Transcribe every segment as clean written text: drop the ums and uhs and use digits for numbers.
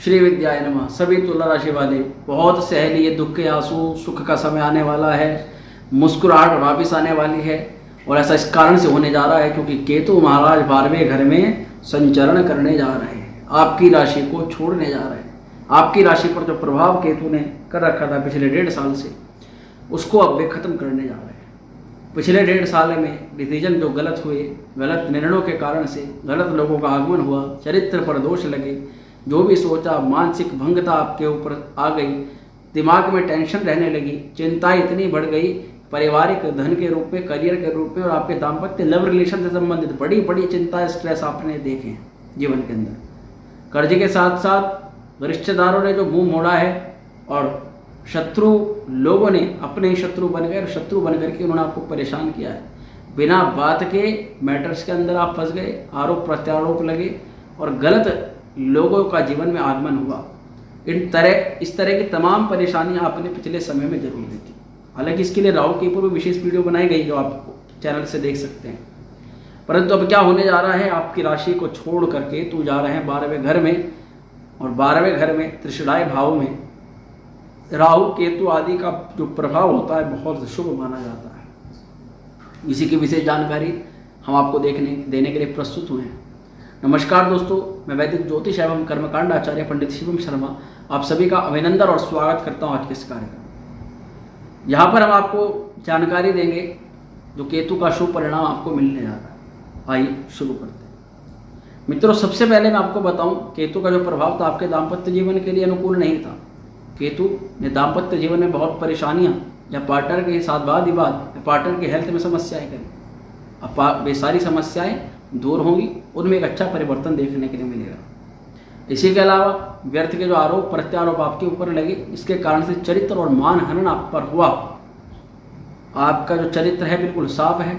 श्री विद्याय नमः। सभी तुला राशि वाले बहुत सहेली ये दुख के आंसू, सुख का समय आने वाला है, मुस्कुराहट वापिस आने वाली है। और ऐसा इस कारण से होने जा रहा है क्योंकि केतु महाराज 12वें घर में संचरण करने जा रहे हैं, आपकी राशि को छोड़ने जा रहे हैं। आपकी राशि पर जो प्रभाव केतु ने कर रखा था पिछले 1.5 साल से, उसको अब वे खत्म करने जा रहे हैं। पिछले 1.5 साल में डिसीजन जो गलत हुए, गलत निर्णयों के कारण से गलत लोगों का आगमन हुआ, चरित्र पर दोष लगे, जो भी सोचा मानसिक भंगता आपके ऊपर आ गई, दिमाग में टेंशन रहने लगी, चिंता इतनी बढ़ गई पारिवारिक धन के रूप में, करियर के रूप में और आपके दाम्पत्य लव रिलेशन से संबंधित बड़ी बड़ी चिंता, स्ट्रेस आपने देखे हैं जीवन के अंदर। कर्ज के साथ साथ रिश्तेदारों ने जो मुंह मोड़ा है और शत्रु लोगों ने अपने ही शत्रु बन गए और शत्रु बन करके उन्होंने आपको परेशान किया है। बिना बात के मैटर्स के अंदर आप फंस गए, आरोप प्रत्यारोप लगे और गलत लोगों का जीवन में आगमन हुआ। इस तरह की तमाम परेशानियां आपने पिछले समय में जरूर दी थी। हालांकि इसके लिए राहु के ऊपर भी विशेष वीडियो बनाई गई जो आप चैनल से देख सकते हैं। परंतु अब क्या होने जा रहा है, आपकी राशि को छोड़ करके तू जा रहे हैं 12वें घर में, और 12वें घर में त्रिशुलाय भाव में राहु केतु आदि का जो प्रभाव होता है बहुत शुभ माना जाता है। इसी की विशेष जानकारी हम आपको देने के लिए प्रस्तुत हुए हैं। नमस्कार दोस्तों, मैं वैदिक ज्योतिष एवं कर्मकांड आचार्य पंडित शिवम शर्मा आप सभी का अभिनंदन और स्वागत करता हूँ आज के इस कार्यक्रम। यहाँ पर हम आपको जानकारी देंगे जो केतु का शुभ परिणाम आपको मिलने जा रहा है। आइए शुरू करते हैं। मित्रों, सबसे पहले मैं आपको बताऊं केतु का जो प्रभाव था आपके दाम्पत्य जीवन के लिए अनुकूल नहीं था। केतु ने दाम्पत्य जीवन में बहुत परेशानियां या पार्टनर के साथ वाद विवाद या पार्टनर की हेल्थ में समस्याएं करी। अब वे सारी समस्याएं दूर होंगी, उनमें एक अच्छा परिवर्तन देखने के लिए मिलेगा। इसी के अलावा व्यर्थ के जो आरोप प्रत्यारोप आपके ऊपर लगे, इसके कारण से चरित्र और मान हनन आप पर हुआ। आपका जो चरित्र है बिल्कुल साफ है,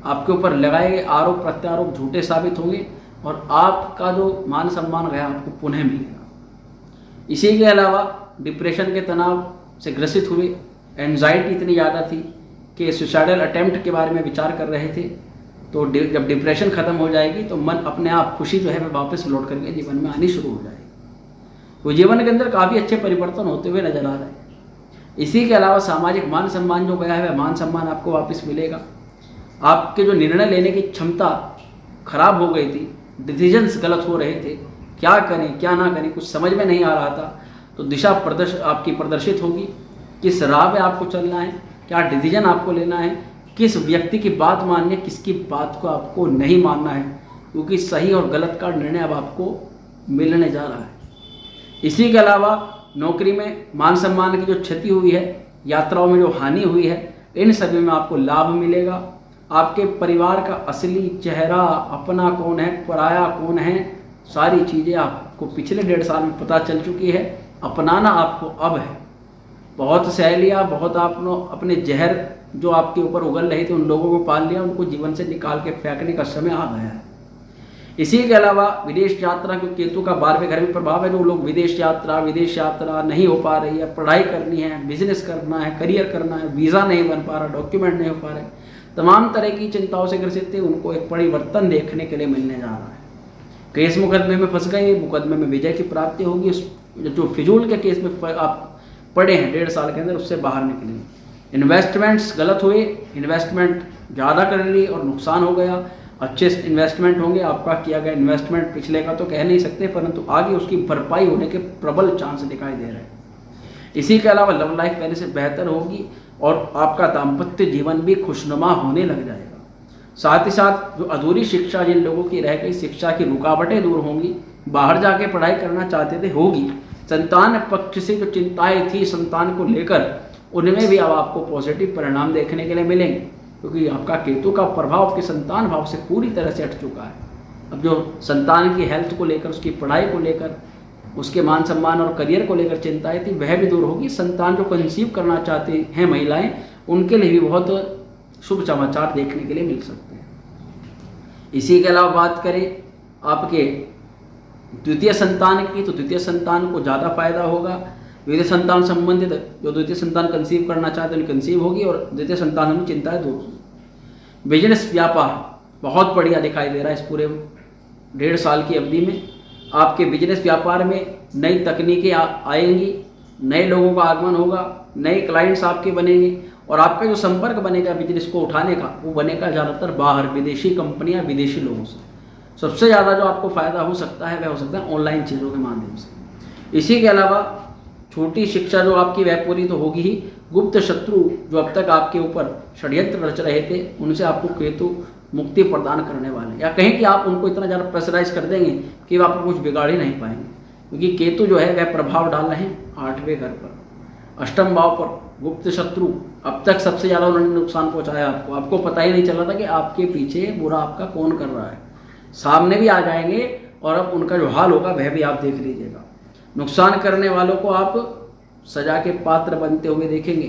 आपके ऊपर लगाए गए आरोप प्रत्यारोप झूठे साबित होंगे और आपका जो मान सम्मान गया आपको पुनः मिलेगा। इसी के अलावा डिप्रेशन के तनाव से ग्रसित हुए, एंजाइटी इतनी ज़्यादा थी कि सुसाइडल अटेम्प्ट के बारे में विचार कर रहे थे। तो जब डिप्रेशन खत्म हो जाएगी तो मन अपने आप खुशी जो है वह वापस लौट करके जीवन में आनी शुरू हो जाएगी। तो जीवन के अंदर काफ़ी अच्छे परिवर्तन होते हुए नजर आ रहे हैं। इसी के अलावा सामाजिक मान सम्मान जो गया है वह मान सम्मान आपको वापस मिलेगा। आपके जो निर्णय लेने की क्षमता खराब हो गई थी, डिसीजंस गलत हो रहे थे, क्या करें क्या ना करें कुछ समझ में नहीं आ रहा था, तो दिशा आपकी प्रदर्शित होगी। किस राह पे आपको चलना है, क्या डिसीजन आपको लेना है, किस व्यक्ति की बात माननी है, किसकी बात को आपको नहीं मानना है, क्योंकि सही और गलत का निर्णय अब आपको मिलने जा रहा है। इसी के अलावा नौकरी में मान सम्मान की जो क्षति हुई है, यात्राओं में जो हानि हुई है, इन सभी में आपको लाभ मिलेगा। आपके परिवार का असली चेहरा, अपना कौन है पराया कौन है, सारी चीज़ें आपको पिछले 1.5 साल में पता चल चुकी है। अपनाना आपको अब है। बहुत सहेलियाँ, बहुत आपने अपने जहर जो आपके ऊपर उगल रहे थे उन लोगों को पाल लिया, उनको जीवन से निकाल के फेंकने का समय आ गया है। इसी के अलावा विदेश यात्रा, क्योंकि केतु का 12वें घर में प्रभाव है, जो लोग विदेश यात्रा नहीं हो पा रही है, पढ़ाई करनी है, बिजनेस करना है, करियर करना है, वीज़ा नहीं बन पा रहा, डॉक्यूमेंट नहीं हो पा रहे, तमाम तरह की चिंताओं से ग्रसित थे, उनको एक परिवर्तन देखने के लिए मिलने जा रहा है। केस मुकदमे में फंस गए, मुकदमे में विजय की प्राप्ति होगी। उस जो फिजूल के केस में आप पड़े हैं 1.5 साल के अंदर, उससे बाहर निकलेंगे। इन्वेस्टमेंट्स गलत हुए, इन्वेस्टमेंट ज़्यादा कर ली और नुकसान हो गया। अच्छे इन्वेस्टमेंट होंगे, आपका किया गया इन्वेस्टमेंट पिछले का तो कह नहीं सकते, परंतु आगे उसकी भरपाई होने के प्रबल चांस दिखाई दे रहे हैं। इसी के अलावा लव लाइफ पहले से बेहतर होगी और आपका दाम्पत्य जीवन भी खुशनुमा होने लग जाएगा। साथ ही साथ जो अधूरी शिक्षा जिन लोगों की रह गई, शिक्षा की रुकावटें दूर होंगी, बाहर जाके पढ़ाई करना चाहते थे होगी। संतान पक्ष से जो चिंताएं थी संतान को लेकर, उनमें भी अब आपको पॉजिटिव परिणाम देखने के लिए मिलेंगे, क्योंकि आपका केतु का प्रभाव आपके संतान भाव से पूरी तरह से हट चुका है। अब जो संतान की हेल्थ को लेकर, उसकी पढ़ाई को लेकर, उसके मान सम्मान और करियर को लेकर चिंताएं थी, वह भी दूर होगी। संतान जो कंसीव करना चाहती हैं महिलाएं, उनके लिए भी बहुत शुभ समाचार देखने के लिए मिल सकते हैं। इसी के अलावा बात करें आपके द्वितीय संतान की, तो द्वितीय संतान को ज़्यादा फायदा होगा। द्वितीय संतान संबंधित जो द्वितीय संतान कंसीव करना चाहते हैं कंसीव होगी और द्वितीय संतान में चिंताएं दूर होगी। बिजनेस व्यापार बहुत बढ़िया दिखाई दे रहा है इस पूरे 1.5 साल की अवधि में। आपके बिजनेस व्यापार में नई तकनीकें आएंगी, नए लोगों का आगमन होगा, नए क्लाइंट्स आपके बनेंगे और आपका जो संपर्क बनेगा बिजनेस को उठाने का वो बनेगा ज़्यादातर बाहर, विदेशी कंपनियां, विदेशी लोगों से। सबसे ज़्यादा जो आपको फ़ायदा हो सकता है वह हो सकता है ऑनलाइन चीज़ों के माध्यम से। इसी के अलावा छोटी शिक्षा जो आपकी वह पूरी तो होगी ही, गुप्त शत्रु जो अब तक आपके ऊपर षड्यंत्र रच रहे थे उनसे आपको केतु मुक्ति प्रदान करने वाले, या कहें कि आप उनको इतना ज़्यादा प्रेशराइज कर देंगे कि वो आपको कुछ बिगाड़ ही नहीं पाएंगे, क्योंकि केतु जो है वह प्रभाव डाल रहे हैं 8वें घर पर, अष्टम भाव पर। गुप्त शत्रु अब तक सबसे ज़्यादा उन्होंने नुकसान पहुंचाया आपको पता ही नहीं चला था कि आपके पीछे बुरा आपका कौन कर रहा है। सामने भी आ जाएंगे और अब उनका जो हाल होगा वह भी आप देख लीजिएगा। नुकसान करने वालों को आप सजा के पात्र बनते हुए देखेंगे,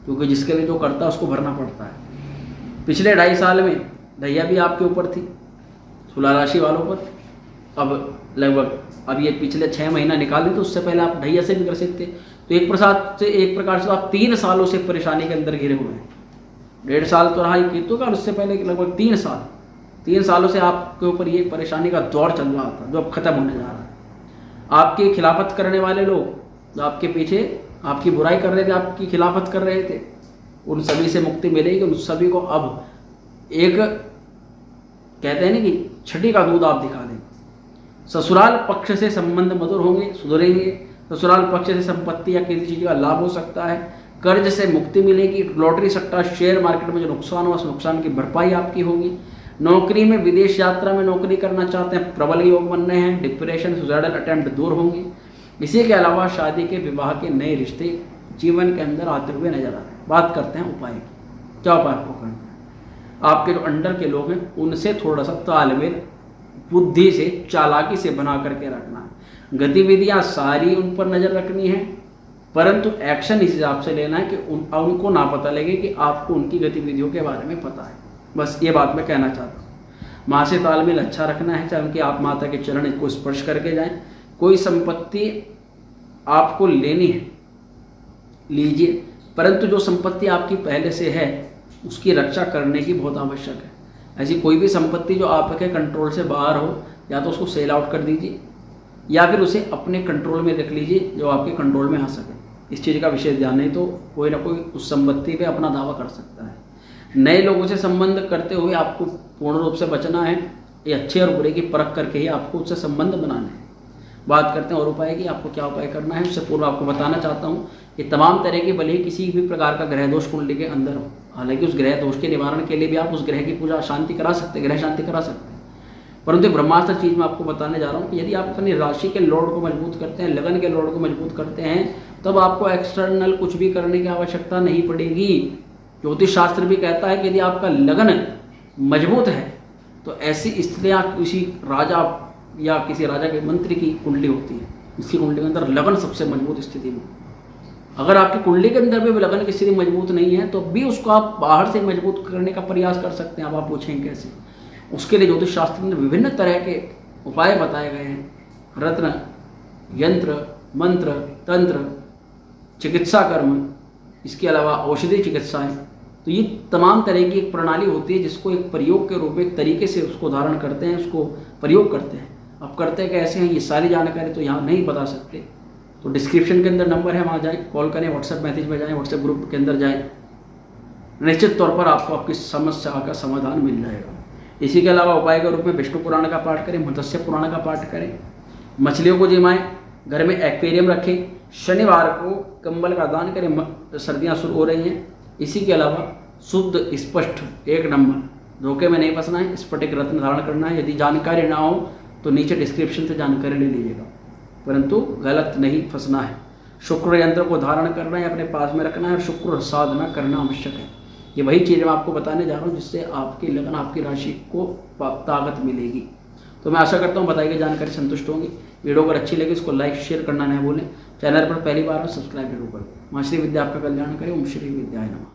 क्योंकि जिसके लिए जो करता है उसको भरना पड़ता है। पिछले 2.5 साल में ढैया भी आपके ऊपर थी तुला राशि वालों पर। अब लगभग अब ये पिछले 6 महीना निकाल दें तो उससे पहले आप ढैया से भी ग्रसित थे। तो एक प्रकार से आप 3 सालों से परेशानी के अंदर घिरे हुए हैं। 1.5 साल तो रहा ही केतु का और उससे पहले लगभग 3 सालों से आपके ऊपर ये परेशानी का दौर चल रहा था जो अब खत्म होने जा रहा है। आपकी खिलाफत करने वाले लोग जो आपके पीछे आपकी बुराई कर रहे थे, आपकी खिलाफत कर रहे थे, उन सभी से मुक्ति मिलेगी। उन सभी को अब एक कहते हैं ना कि छठी का दूध आप दिखा दें। ससुराल पक्ष से संबंध मधुर होंगे, सुधरेंगे। ससुराल पक्ष से संपत्ति या किसी चीज़ का लाभ हो सकता है। कर्ज से मुक्ति मिलेगी। लॉटरी सट्टा शेयर मार्केट में जो नुकसान हुआ उस नुकसान की भरपाई आपकी होगी। नौकरी में विदेश यात्रा में नौकरी करना चाहते हैं, प्रबल योग बन रहे हैं। डिप्रेशन सुसाइडल अटेम्प्ट दूर होंगे। इसी के अलावा शादी के विवाह के नए रिश्ते जीवन के अंदर आते हुए नजर आ रहे हैं। बात करते हैं उपाय की। क्या उपाय आपको करना है? आपके जो अंडर के लोग हैं उनसे थोड़ा सा तालमेल बुद्धि से, चालाकी से बना करके रखना है। गतिविधियां सारी उन पर नजर रखनी है, परंतु एक्शन इस हिसाब से लेना है कि उनको ना पता लगे कि आपको उनकी गतिविधियों के बारे में पता है। बस ये बात मैं कहना चाहता हूँ। माँ से तालमेल अच्छा रखना है, चाहे उनकी आप माता के चरण को स्पर्श करके जाएं। कोई संपत्ति आपको लेनी है लीजिए, परंतु जो संपत्ति आपकी पहले से है उसकी रक्षा करने की बहुत आवश्यक है। ऐसी कोई भी संपत्ति जो आपके कंट्रोल से बाहर हो, या तो उसको सेल आउट कर दीजिए या फिर उसे अपने कंट्रोल में रख लीजिए जो आपके कंट्रोल में आ सके। इस चीज़ का विशेष ध्यान नहीं तो कोई ना कोई उस संपत्ति पे अपना दावा कर सकता है। नए लोगों से संबंध करते हुए आपको पूर्ण रूप से बचना है। ये अच्छे और बुरे की परख करके ही आपको उससे संबंध बनाना है। बात करते हैं और उपाय की। आपको क्या उपाय करना है उससे पूर्व आपको बताना चाहता हूँ कि तमाम तरह की भले ही किसी भी प्रकार का ग्रह दोष कुंडली के अंदर हो, हालांकि उस ग्रह दोष के निवारण के लिए भी आप उस ग्रह की पूजा शांति करा सकते हैं, ग्रह शांति करा सकते हैं। परंतु ब्रह्मास्त्र चीज मैं आपको बताने जा रहा हूँ कि यदि आप अपनी राशि के लॉर्ड को मजबूत करते हैं, लगन के लॉर्ड को मजबूत करते हैं, तब आपको एक्सटर्नल कुछ भी करने की आवश्यकता नहीं पड़ेगी। ज्योतिष शास्त्र भी कहता है कि यदि आपका लगन मजबूत है तो ऐसी स्त्रियां किसी राजा या किसी राजा के मंत्री की कुंडली होती है, इसकी कुंडली के अंदर लगन सबसे मजबूत स्थिति में। अगर आपकी कुंडली के अंदर भी लगन की स्थिति मजबूत नहीं है तो भी उसको आप बाहर से मजबूत करने का प्रयास कर सकते हैं। अब आप पूछेंगे कैसे? उसके लिए ज्योतिष शास्त्र में विभिन्न तरह के उपाय बताए गए हैं। रत्न, यंत्र, मंत्र, तंत्र, चिकित्सा कर्म, इसके अलावा औषधि चिकित्साएं। तो ये तमाम तरह की एक प्रणाली होती है जिसको एक प्रयोग के रूप में एक तरीके से उसको धारण करते हैं, उसको प्रयोग करते हैं। अब करते कैसे हैं ये सारी जानकारी तो यहाँ नहीं बता सकते, तो डिस्क्रिप्शन के अंदर नंबर है, वहाँ जाएं, कॉल करें, व्हाट्सएप मैसेज में जाएं, व्हाट्सएप ग्रुप के अंदर जाएं। निश्चित तौर पर आपको आपकी समस्या का समाधान मिल जाएगा। इसी के अलावा उपाय के रूप में विष्णु पुराण का पाठ करें, मत्स्य पुराण का पाठ करें, मछलियों को जिमाएं, घर में एक्वेरियम रखें, शनिवार को कंबल का दान करें, सर्दियाँ शुरू हो रही हैं। इसी के अलावा शुद्ध स्पष्ट 1 नंबर, धोखे में नहीं फंसना है, स्फटिक रत्न धारण करना है। यदि जानकारी ना हो तो नीचे डिस्क्रिप्शन से जानकारी ले लीजिएगा, परंतु गलत नहीं फंसना है। शुक्र यंत्र को धारण करना है, अपने पास में रखना है और शुक्र साधना करना आवश्यक है। ये वही चीज़ मैं आपको बताने जा रहा हूँ जिससे आपकी लगन, आपकी राशि को ताकत मिलेगी। तो मैं आशा करता हूँ बताई गई जानकारी संतुष्ट होंगी। वीडियो अगर अच्छी लगी इसको लाइक शेयर करना नहीं भूलें। चैनल पर पहली बार हो सब्सक्राइब जरूर करें। माँ श्री विद्या आपका कल्याण करें। ओम श्री विद्याय नमः।